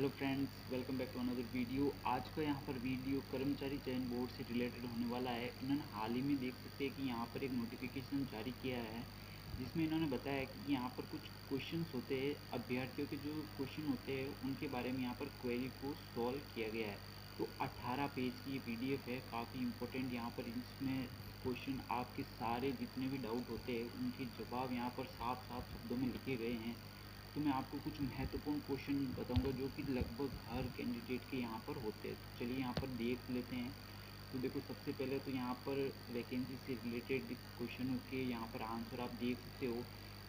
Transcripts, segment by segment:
Hello friends, welcome back to another video. आज का यहाँ पर वीडियो कर्मचारी चयन बोर्ड से रिलेटेड होने वाला है। इन्होंने हाल ही में देख सकते हैं कि यहाँ पर एक नोटिफिकेशन जारी किया है, जिसमें इन्होंने बताया कि यहाँ पर कुछ क्वेश्चंस होते हैं, अभ्यर्थियों के जो क्वेश्चन होते हैं उनके बारे में यहाँ पर क्वेरी को सॉल्व किया गया है। तो 18 पेज की ये PDF है, काफ़ी इंपॉर्टेंट। यहाँ पर इसमें क्वेश्चन आपके सारे जितने भी डाउट होते हैं उनके जवाब यहाँ पर साफ साफ शब्दों में लिखे गए हैं। तो मैं आपको कुछ महत्वपूर्ण क्वेश्चन बताऊंगा जो कि लगभग हर कैंडिडेट के यहाँ पर होते हैं। तो चलिए यहाँ पर देख लेते हैं। तो देखो, सबसे पहले तो यहाँ पर वैकेंसी से रिलेटेड क्वेश्चनों के यहाँ पर आंसर आप देख सकते हो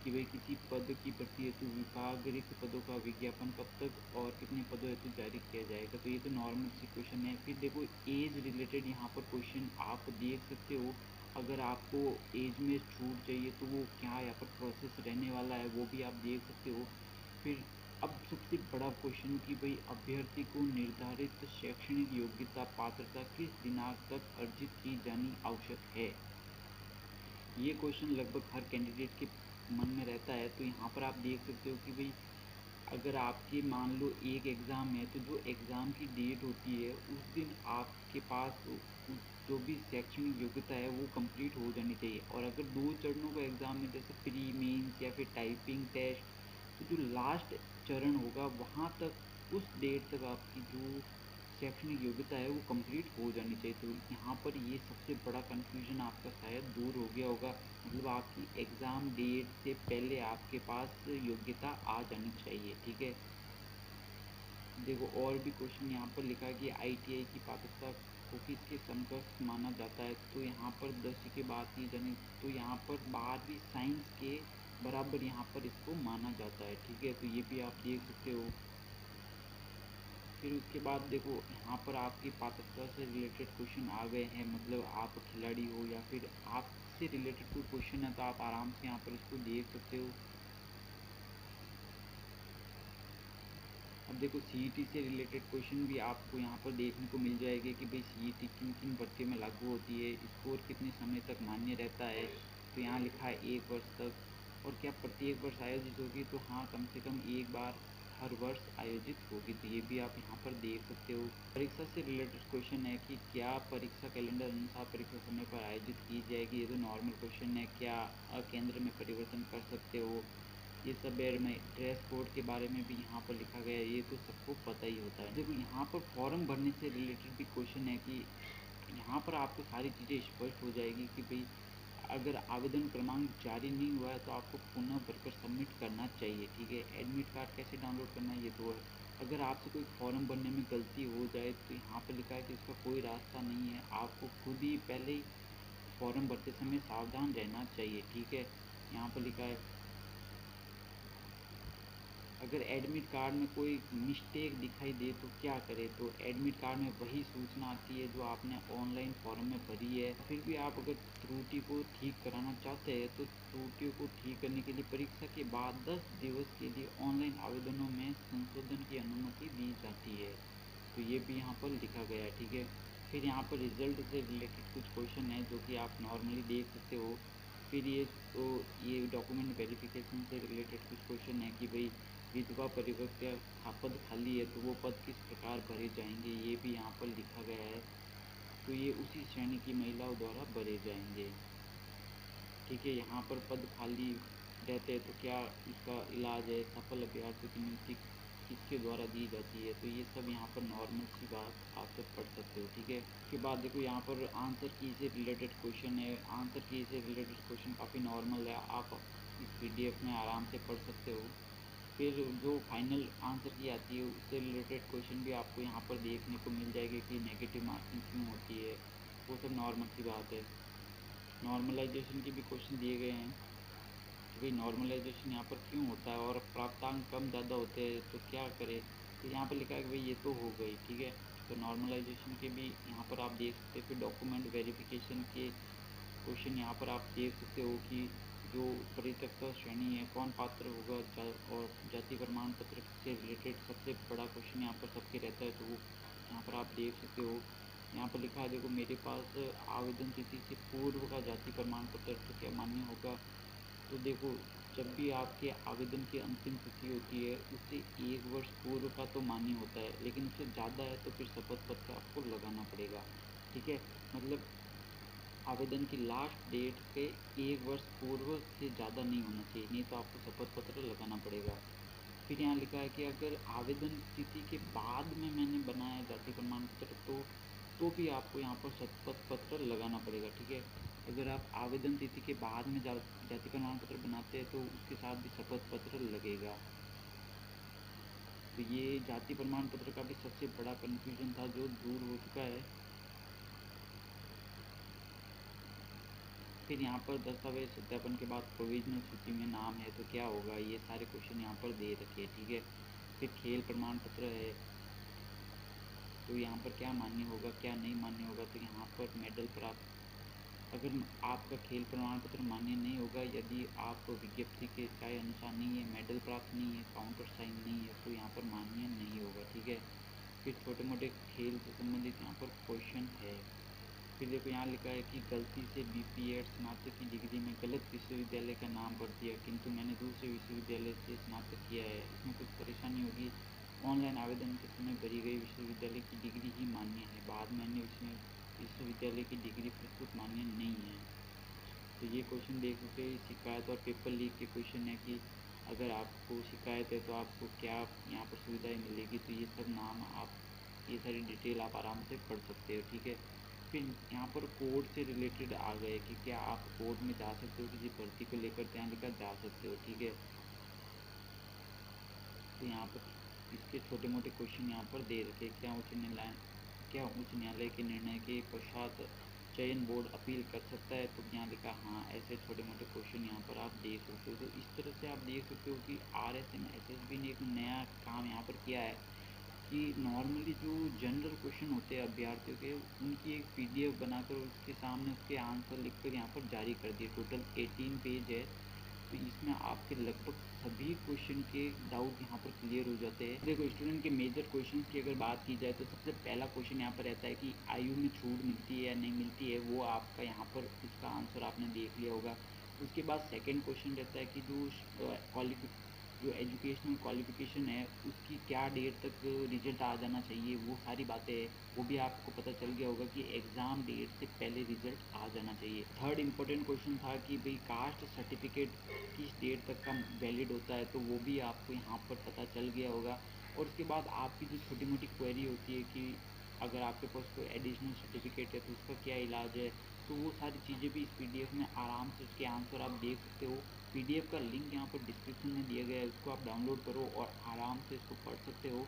कि भाई किसी पद की भर्ती हेतु विभाग रिक्त पदों का विज्ञापन कब तक और कितने पदों हेतु जारी किया जाएगा। तो ये तो नॉर्मल सी क्वेश्चन है। फिर देखो, एज रिलेटेड यहाँ पर क्वेश्चन आप देख सकते हो। अगर आपको एज में छूट चाहिए तो वो क्या यहाँ पर प्रोसेस रहने वाला है वो भी आप देख सकते हो। फिर अब सबसे बड़ा क्वेश्चन कि भाई अभ्यर्थी को निर्धारित शैक्षणिक योग्यता पात्रता किस दिनांक तक अर्जित की जानी आवश्यक है। ये क्वेश्चन लगभग हर कैंडिडेट के मन में रहता है। तो यहाँ पर आप देख सकते हो कि भाई अगर आपके मान लो एक एग्ज़ाम है तो जो एग्ज़ाम की डेट होती है उस दिन आपके पास जो भी शैक्षणिक योग्यता है वो कंप्लीट हो जानी चाहिए। और अगर 2 चरणों का एग्ज़ाम है, जैसे प्री मेंस या फिर टाइपिंग टेस्ट, तो जो लास्ट चरण होगा वहाँ तक उस डेट तक आपकी जो शैक्षणिक योग्यता है वो कंप्लीट हो जानी चाहिए। तो यहाँ पर ये सबसे बड़ा कन्फ्यूजन आपका शायद दूर हो गया होगा। मतलब आपकी एग्ज़ाम डेट से पहले आपके पास योग्यता आ जानी चाहिए, ठीक है। देखो, और भी क्वेश्चन यहाँ पर लिखा है कि ITI की पात्रता को किसके समकक्ष माना जाता है। तो यहाँ पर 10वीं की बात की जाने तो यहाँ पर 12वीं साइंस के बराबर यहाँ पर इसको माना जाता है, ठीक है। तो ये भी आप देख सकते हो। फिर उसके बाद देखो, यहाँ पर आपकी पात्रता से रिलेटेड क्वेश्चन आ गए हैं। मतलब आप खिलाड़ी हो या फिर आपसे रिलेटेड कोई क्वेश्चन है तो आप आराम से यहाँ पर इसको देख सकते हो। अब देखो, CET से रिलेटेड क्वेश्चन भी आपको यहाँ पर देखने को मिल जाएंगे कि भाई CET किन किन भर्तियों में लागू होती है, स्कोर कितने समय तक मान्य रहता है। तो यहाँ लिखा है 1 वर्ष तक। और क्या प्रत्येक वर्ष आयोजित होगी, तो हाँ, कम से कम एक बार हर वर्ष आयोजित होगी। तो ये भी आप यहाँ पर देख सकते हो। परीक्षा से रिलेटेड क्वेश्चन है कि क्या परीक्षा कैलेंडर अनुसार परीक्षा समय पर आयोजित की जाएगी। ये तो नॉर्मल क्वेश्चन है। क्या केंद्र में परिवर्तन कर सकते हो, ये सब है। में ड्रेस कोड के बारे में भी यहाँ पर लिखा गया है, ये तो सबको पता ही होता है। देखो, यहाँ पर फॉर्म भरने से रिलेटेड भी क्वेश्चन है कि यहाँ पर आपको सारी चीज़ें स्पष्ट हो जाएगी कि भाई अगर आवेदन क्रमांक जारी नहीं हुआ है तो आपको पुनः भरकर सबमिट करना चाहिए, ठीक है। एडमिट कार्ड कैसे डाउनलोड करना है ये तो है। अगर आपसे कोई फॉर्म भरने में गलती हो जाए तो यहाँ पर लिखा है कि इसका कोई रास्ता नहीं है, आपको खुद ही पहले ही फॉर्म भरते समय सावधान रहना चाहिए, ठीक है। यहाँ पर लिखा है अगर एडमिट कार्ड में कोई मिस्टेक दिखाई दे तो क्या करें। तो एडमिट कार्ड में वही सूचना आती है जो आपने ऑनलाइन फॉर्म में भरी है। फिर भी आप अगर त्रुटि को ठीक कराना चाहते हैं तो त्रुटियों को ठीक करने के लिए परीक्षा के बाद 10 दिवस के लिए ऑनलाइन आवेदनों में संशोधन की अनुमति दी जाती है। तो ये भी यहाँ पर लिखा गया है, ठीक है। फिर यहाँ पर रिजल्ट से रिलेटेड कुछ क्वेश्चन है जो कि आप नॉर्मली देख सकते हो। फिर ये डॉक्यूमेंट वेरिफिकेशन से रिलेटेड कुछ क्वेश्चन है कि भाई विधवा परिवर्त्य पद खाली है तो वो पद किस प्रकार भरे जाएंगे, ये भी यहाँ पर लिखा गया है। तो ये उसी श्रेणी की महिलाओं द्वारा भरे जाएंगे, ठीक है। यहाँ पर पद खाली रहते हैं तो क्या उसका इलाज है, सफल अभ्यर्थियों की नियुक्ति किसके द्वारा दी जाती है। तो ये सब यहाँ पर नॉर्मल सी बात आप सब पढ़ सकते हो, ठीक है। उसके बाद देखो, यहाँ पर आंसर की से रिलेटेड क्वेश्चन है। आंसर की से रिलेटेड क्वेश्चन काफ़ी नॉर्मल है, आप इस PDF में आराम से पढ़ सकते हो। फिर जो फाइनल आंसर की आती है उससे रिलेटेड क्वेश्चन भी आपको यहाँ पर देखने को मिल जाएगी कि नेगेटिव मार्किंग क्यों होती है। वो सब नॉर्मल सी बात है। नॉर्मलाइजेशन के भी क्वेश्चन दिए गए हैं कि भाई नॉर्मलाइजेशन यहाँ पर क्यों होता है और प्राप्तांक कम ज़्यादा होते हैं तो क्या करें। तो यहाँ पर लिखा है कि भाई ये तो हो गई, ठीक है। तो नॉर्मलाइजेशन के भी यहाँ पर आप देख सकते हैं। फिर डॉक्यूमेंट वेरिफिकेशन के क्वेश्चन यहाँ पर आप देख सकते हो कि जो परित्यक्ता श्रेणी है कौन पात्र होगा, और जाति प्रमाण पत्र से रिलेटेड सबसे बड़ा क्वेश्चन यहाँ पर सबके रहता है। तो वो यहाँ पर आप देख सकते हो। यहाँ पर लिखा है, देखो, मेरे पास आवेदन तिथि से पूर्व का जाति प्रमाण पत्र तो क्या मान्य होगा। तो देखो, जब भी आपके आवेदन की अंतिम तिथि होती है उससे 1 वर्ष पूर्व का तो मान्य होता है, लेकिन उससे ज़्यादा है तो फिर शपथ पत्र आपको लगाना पड़ेगा। ठीक है, मतलब आवेदन की लास्ट डेट के 1 वर्ष पूर्व से ज़्यादा नहीं होना चाहिए, नहीं तो आपको शपथ पत्र लगाना पड़ेगा। फिर यहाँ लिखा है कि अगर आवेदन तिथि के बाद में मैंने बनाया जाति प्रमाण पत्र तो भी आपको यहाँ पर शपथ पत्र लगाना पड़ेगा। ठीक है, अगर आप आवेदन तिथि के बाद में जाति प्रमाण पत्र बनाते हैं तो उसके साथ भी शपथ पत्र लगेगा। तो ये जाति प्रमाण पत्र का भी सबसे बड़ा कन्फ्यूजन था जो दूर हो चुका है। फिर यहाँ पर दस्तावेज सत्यापन के बाद प्रोविजनल सूची में नाम है तो क्या होगा, ये सारे क्वेश्चन यहाँ पर दे रखे हैं। ठीक है, फिर खेल प्रमाण पत्र है तो यहाँ पर क्या मान्य होगा क्या नहीं मान्य होगा, तो यहाँ पर मेडल प्राप्त, अगर आपका खेल प्रमाण पत्र मान्य नहीं होगा यदि आप विज्ञप्ति के अनुसार नहीं है, मेडल प्राप्त नहीं है, काउंटर साइन नहीं है, तो यहाँ पर मान्य नहीं होगा। ठीक है, फिर छोटे मोटे खेल से संबंधित यहाँ पर क्वेश्चन है। फिर देखो यहाँ लिखा है कि गलती से BPEd स्नातक की डिग्री में गलत विश्वविद्यालय का नाम भर दिया, किंतु मैंने दूसरे विश्वविद्यालय से स्नातक किया है, इसमें कुछ परेशानी होगी। ऑनलाइन आवेदन के समय भरी गई विश्वविद्यालय की डिग्री ही मान्य है, बाद में अन्य विश्वविद्यालय की डिग्री प्रस्तुत मान्य नहीं है। तो ये क्वेश्चन देख सकते हैं, शिकायत और पेपर लीक के क्वेश्चन है कि अगर आपको शिकायत है तो आपको क्या यहाँ पर सुविधाएं मिलेगी, तो ये सब नाम आप, ये सारी डिटेल आप आराम से पढ़ सकते हो। ठीक है, फिर यहाँ पर कोर्ट से रिलेटेड आ गए कि क्या आप कोर्ट में जा सकते हो किसी भर्ती को लेकर, तो यहाँ लिखा जा सकते हो। ठीक है, तो यहाँ पर इसके छोटे मोटे क्वेश्चन यहाँ पर दे रखे, क्या उच्च न्यायालय के निर्णय के पश्चात चयन बोर्ड अपील कर सकता है, तो यहाँ लिखा हाँ, ऐसे छोटे मोटे क्वेश्चन यहाँ पर आप देख सकते हो। तो इस तरह से आप देख सकते हो कि RSM SSB ने एक नया काम यहाँ पर किया है कि नॉर्मली जो जनरल क्वेश्चन होते हैं अभ्यर्थियों के, उनकी एक PDF बनाकर उसके सामने उसके आंसर लिखकर यहाँ पर जारी कर दिए। टोटल 18 पेज है, तो इसमें आपके लगभग सभी क्वेश्चन के डाउट यहाँ पर क्लियर हो जाते हैं। देखो स्टूडेंट के मेजर क्वेश्चंस की अगर बात की जाए तो सबसे पहला क्वेश्चन यहाँ पर रहता है कि आयु में छूट मिलती है या नहीं मिलती है, वो आपका यहाँ पर उसका आंसर आपने देख लिया होगा। उसके बाद सेकंड क्वेश्चन रहता है कि जो एजुकेशनल क्वालिफिकेशन है उसकी क्या डेट तक रिजल्ट आ जाना चाहिए, वो सारी बातें हैं, वो भी आपको पता चल गया होगा कि एग्ज़ाम डेट से पहले रिजल्ट आ जाना चाहिए। थर्ड इम्पोर्टेंट क्वेश्चन था कि भाई कास्ट सर्टिफिकेट किस डेट तक का वैलिड होता है, तो वो भी आपको यहाँ पर पता चल गया होगा। और उसके बाद आपकी जो छोटी मोटी क्वेरी होती है कि अगर आपके पास कोई एडिशनल सर्टिफिकेट है तो उसका क्या इलाज है, तो वो सारी चीज़ें भी इस PDF में आराम से उसके आंसर आप देख सकते हो। PDF का लिंक यहाँ पर डिस्क्रिप्शन में दिया गया है, उसको आप डाउनलोड करो और आराम से इसको पढ़ सकते हो।